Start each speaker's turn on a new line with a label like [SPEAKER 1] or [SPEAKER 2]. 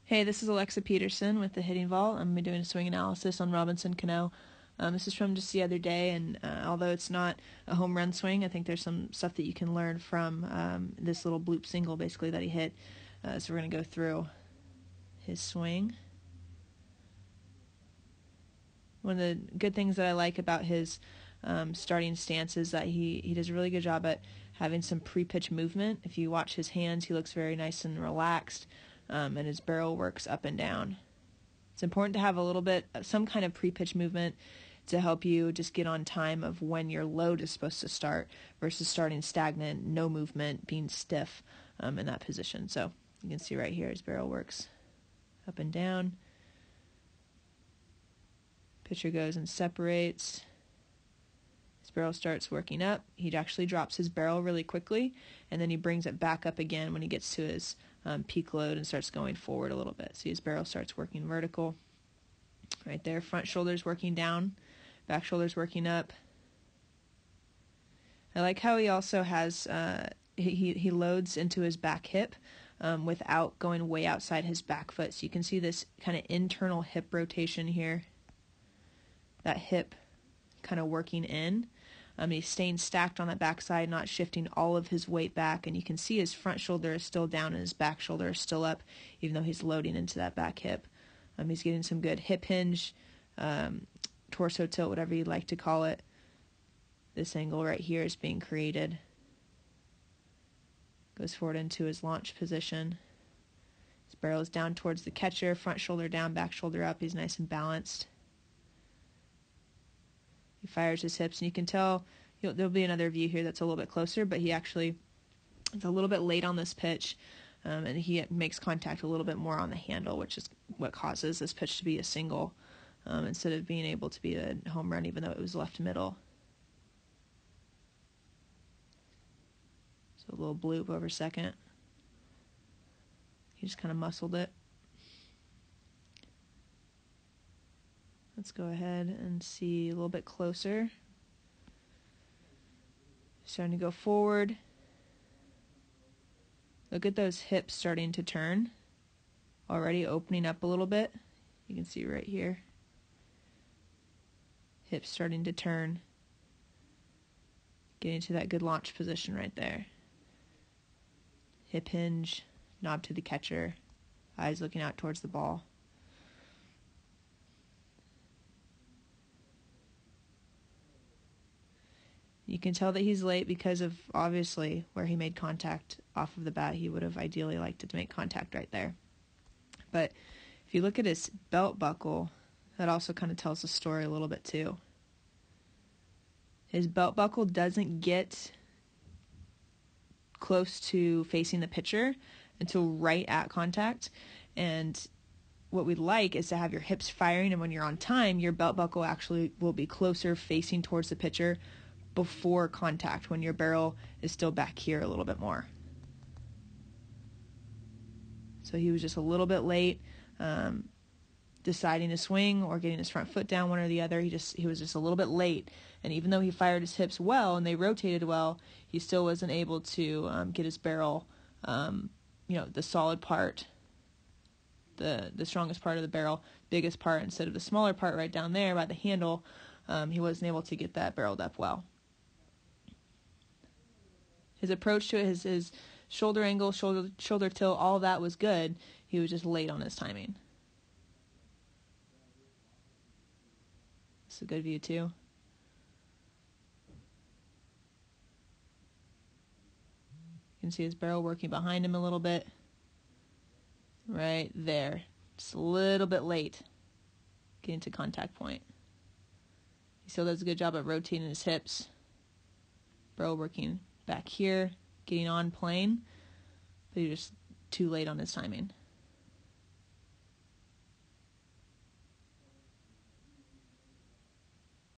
[SPEAKER 1] Hey, this is Alexa Peterson with the Hitting Vault. I'm going to be doing a swing analysis on Robinson Canó. This is from just the other day, and although it's not a home run swing, I think there's some stuff that you can learn from this little bloop single, basically, that he hit. So we're going to go through his swing. One of the good things that I like about his starting stance is that he does a really good job at having some pre-pitch movement. If you watch his hands, he looks very nice and relaxed. And his barrel works up and down. It's important to have a little bit, some kind of pre-pitch movement to help you just get on time of when your load is supposed to start versus starting stagnant, no movement, being stiff in that position. So you can see right here his barrel works up and down. Pitcher goes and separates. His barrel starts working up. He actually drops his barrel really quickly, and then he brings it back up again when he gets to his peak load and starts going forward a little bit. See, his barrel starts working vertical. Right there, front shoulder's working down, back shoulder's working up. I like how he also has, he loads into his back hip without going way outside his back foot. So you can see this kind of internal hip rotation here. That hip kind of working in. He's staying stacked on that backside, not shifting all of his weight back, and you can see his front shoulder is still down and his back shoulder is still up, even though he's loading into that back hip. He's getting some good hip hinge, torso tilt, whatever you'd like to call it. This angle right here is being created. Goes forward into his launch position. His barrel is down towards the catcher, front shoulder down, back shoulder up. He's nice and balanced. He fires his hips, and you can tell there'll be another view here that's a little bit closer, but he actually is a little bit late on this pitch, and he makes contact a little bit more on the handle, which is what causes this pitch to be a single instead of being able to be a home run, even though it was left middle. So a little bloop over second. He just kind of muscled it. Let's go ahead and see a little bit closer. Starting to go forward. Look at those hips starting to turn. Already opening up a little bit. You can see right here. Hips starting to turn. Getting to that good launch position right there. Hip hinge, knob to the catcher, eyes looking out towards the ball. You can tell that he's late because of, obviously, where he made contact off of the bat. He would have ideally liked it to make contact right there. But if you look at his belt buckle, that also kind of tells the story a little bit too. His belt buckle doesn't get close to facing the pitcher until right at contact. And what we'd like is to have your hips firing, and when you're on time, your belt buckle actually will be closer facing towards the pitcher before contact, when your barrel is still back here a little bit more. So he was just a little bit late deciding to swing or getting his front foot down, one or the other. He was just a little bit late, and even though he fired his hips well and they rotated well, he still wasn't able to get his barrel, the solid part, the strongest part of the barrel, biggest part, instead of the smaller part right down there by the handle. He wasn't able to get that barreled up well. His approach to it, his shoulder angle, shoulder tilt, all of that was good. He was just late on his timing. It's a good view too. You can see his barrel working behind him a little bit. Right there. Just a little bit late getting to contact point. He still does a good job at rotating his hips. Barrel working back here, getting on plane, but he's just too late on his timing.